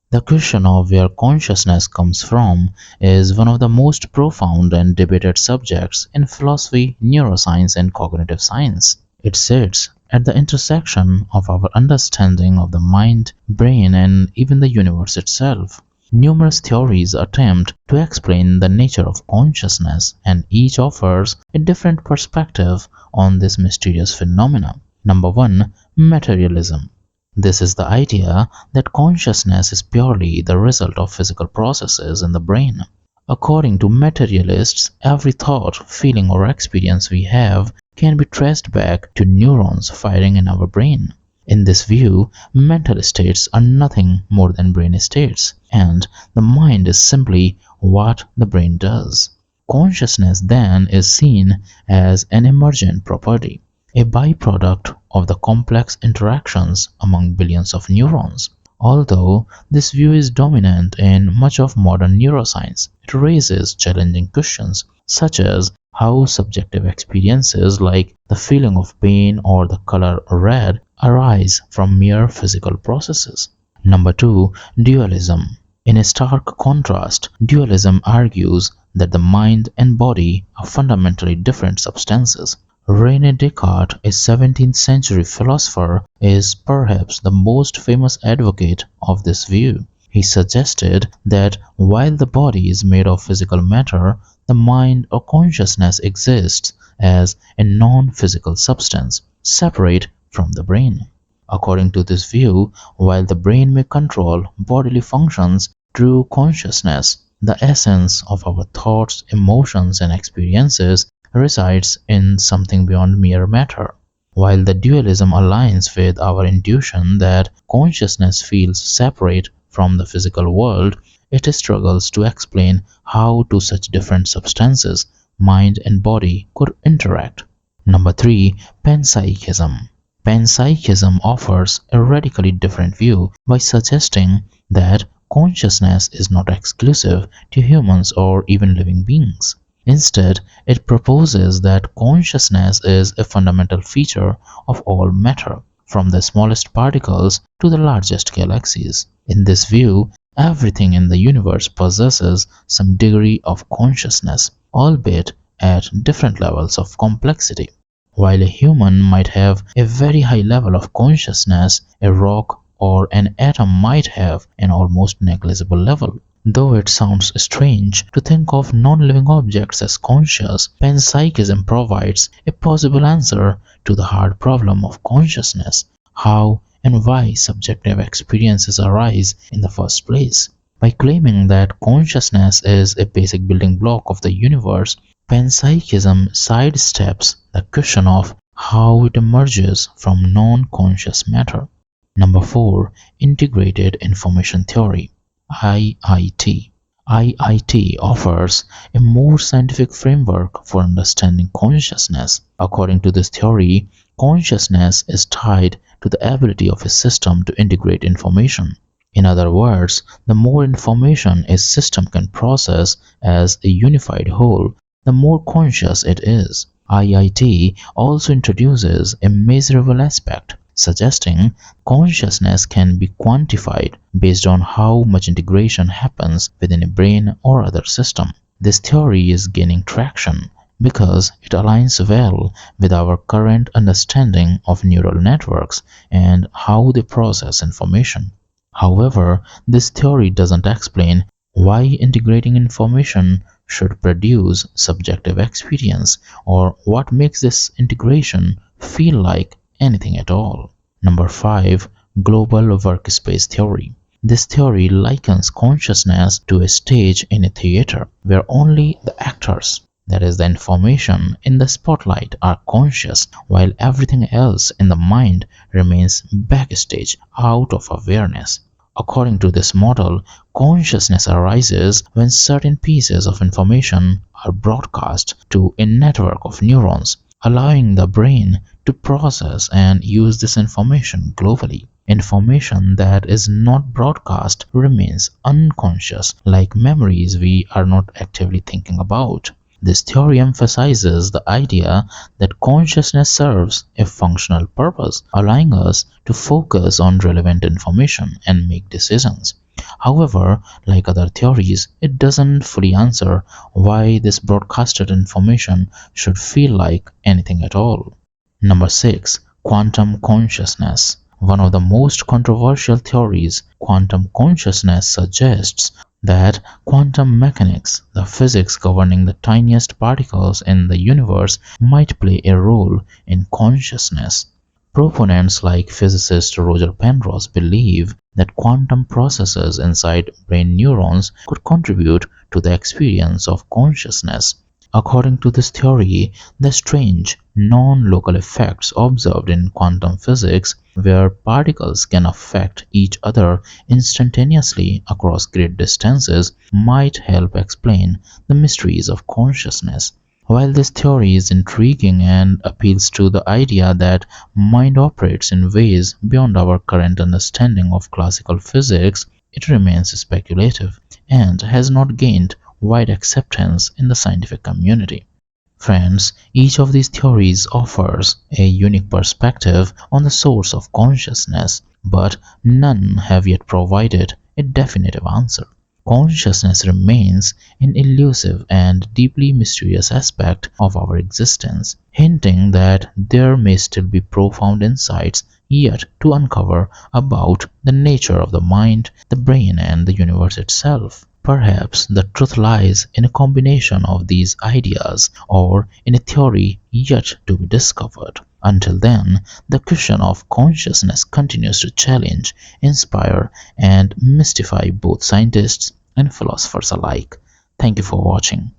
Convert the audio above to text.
The question of where consciousness comes from is one of the most profound and debated subjects in philosophy, neuroscience, and cognitive science. It sits at the intersection of our understanding of the mind, brain, and even the universe itself. Numerous theories attempt to explain the nature of consciousness, and each offers a different perspective on this mysterious phenomenon. Number 1. Materialism. This is the idea that consciousness is purely the result of physical processes in the brain. According to materialists, every thought, feeling, or experience we have can be traced back to neurons firing in our brain. In this view, mental states are nothing more than brain states, and the mind is simply what the brain does. Consciousness then is seen as an emergent property, a byproduct of the complex interactions among billions of neurons. Although this view is dominant in much of modern neuroscience, it raises challenging questions such as how subjective experiences like the feeling of pain or the color red arise from mere physical processes. Number 2. Dualism. In a stark contrast, dualism argues that the mind and body are fundamentally different substances. René Descartes, a 17th century philosopher, is perhaps the most famous advocate of this view. He suggested that while the body is made of physical matter, the mind or consciousness exists as a non-physical substance, separate from the brain. According to this view, while the brain may control bodily functions, true consciousness, the essence of our thoughts, emotions, and experiences, resides in something beyond mere matter. While the dualism aligns with our intuition that consciousness feels separate from the physical world, it struggles to explain how two such different substances, mind and body, could interact. Number 3. Panpsychism. Panpsychism offers a radically different view by suggesting that consciousness is not exclusive to humans or even living beings. Instead, it proposes that consciousness is a fundamental feature of all matter, from the smallest particles to the largest galaxies. In this view, everything in the universe possesses some degree of consciousness, albeit at different levels of complexity. While a human might have a very high level of consciousness, a rock or an atom might have an almost negligible level. Though it sounds strange to think of non-living objects as conscious, panpsychism provides a possible answer to the hard problem of consciousness, how and why subjective experiences arise in the first place. By claiming that consciousness is a basic building block of the universe, panpsychism sidesteps the question of how it emerges from non-conscious matter. Number 4. Integrated Information Theory. IIT. IIT offers a more scientific framework for understanding consciousness. According to this theory, consciousness is tied to the ability of a system to integrate information. In other words, the more information a system can process as a unified whole, the more conscious it is. IIT also introduces a measurable aspect, suggesting consciousness can be quantified based on how much integration happens within a brain or other system. This theory is gaining traction because it aligns well with our current understanding of neural networks and how they process information. However, this theory doesn't explain why integrating information should produce subjective experience or what makes this integration feel like anything at all. Number 5. Global Workspace Theory. This theory likens consciousness to a stage in a theater where only the actors, that is the information in the spotlight, are conscious while everything else in the mind remains backstage out of awareness. According to this model, consciousness arises when certain pieces of information are broadcast to a network of neurons, allowing the brain to process and use this information globally. Information that is not broadcast remains unconscious, like memories we are not actively thinking about. This theory emphasizes the idea that consciousness serves a functional purpose, allowing us to focus on relevant information and make decisions. However, like other theories, it doesn't fully answer why this broadcasted information should feel like anything at all. Number 6. Quantum consciousness. One of the most controversial theories, quantum consciousness suggests that quantum mechanics, the physics governing the tiniest particles in the universe, might play a role in consciousness. Proponents like physicist Roger Penrose believe that quantum processes inside brain neurons could contribute to the experience of consciousness. According to this theory, the strange, non-local effects observed in quantum physics, where particles can affect each other instantaneously across great distances, might help explain the mysteries of consciousness. While this theory is intriguing and appeals to the idea that mind operates in ways beyond our current understanding of classical physics, it remains speculative and has not gained wide acceptance in the scientific community. Friends, each of these theories offers a unique perspective on the source of consciousness, but none have yet provided a definitive answer. Consciousness remains an elusive and deeply mysterious aspect of our existence, hinting that there may still be profound insights yet to uncover about the nature of the mind, the brain, and the universe itself. Perhaps the truth lies in a combination of these ideas or in a theory yet to be discovered. Until then, the question of consciousness continues to challenge, inspire, and mystify both scientists and philosophers alike. Thank you for watching.